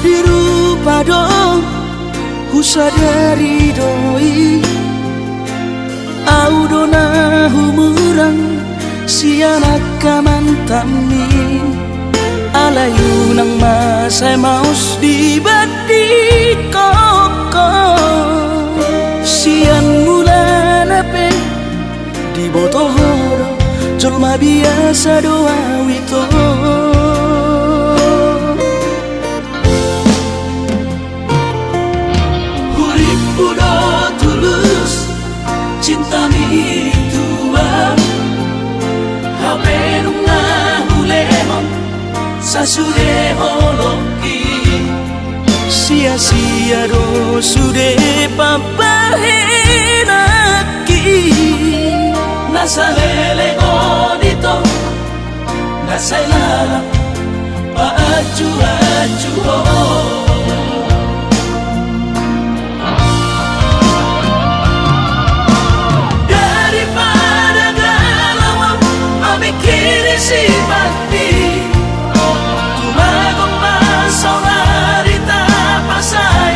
dirupa dong husadari doi au dona humurang sianak kamantami alayu nang masay maus di badi koko sian mula nape di botohoro jolma biasa doa wito hurip udah tulus cinta mi tua hape nunga hulemon sasude holoki sia-sia do sude papahenaki nasalele godito nasailala paaju-aju daripada galau memikiri si mati tumagong masaulari tapasay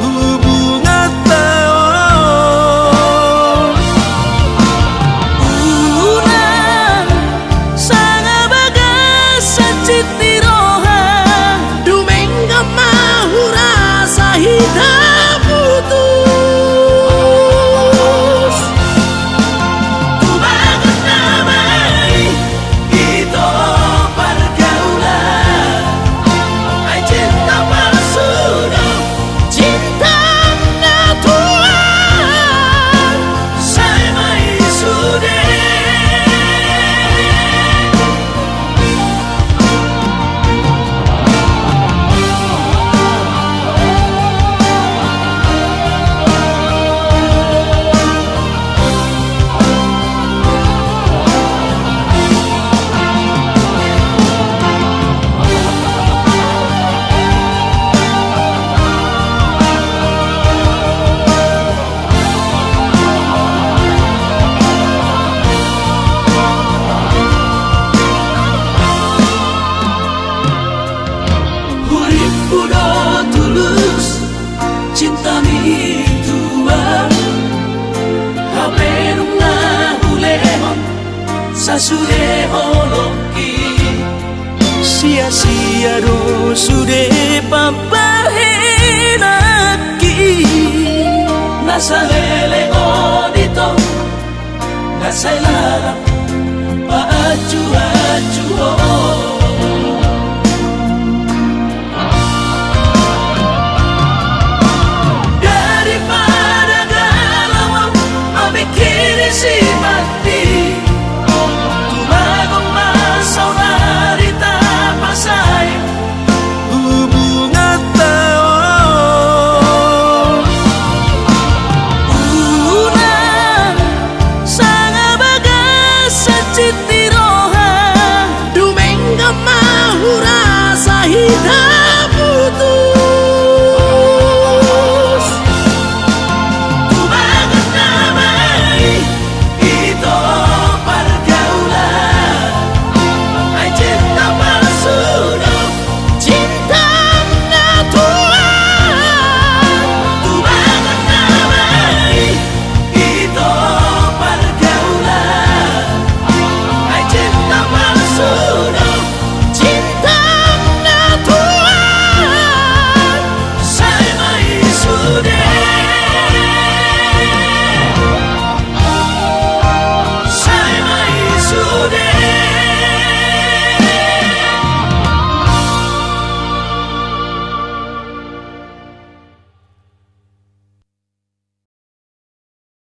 hubungan tao unang sanga bagas sa citiroha dumengga mahura sa hidup putus tumagat namay ito pergaulan ay cinta palsu dong cinta natural saya may sude hurip udah tulus cinta mi tua hape nunga hulemon sasude holoki sia-sia do sude papahenaki nasalele godito nasailala paaju-aju daripada galau memikiri si mati tumagong masaulari tapasay hubungan tao unang sanga bagas sa cita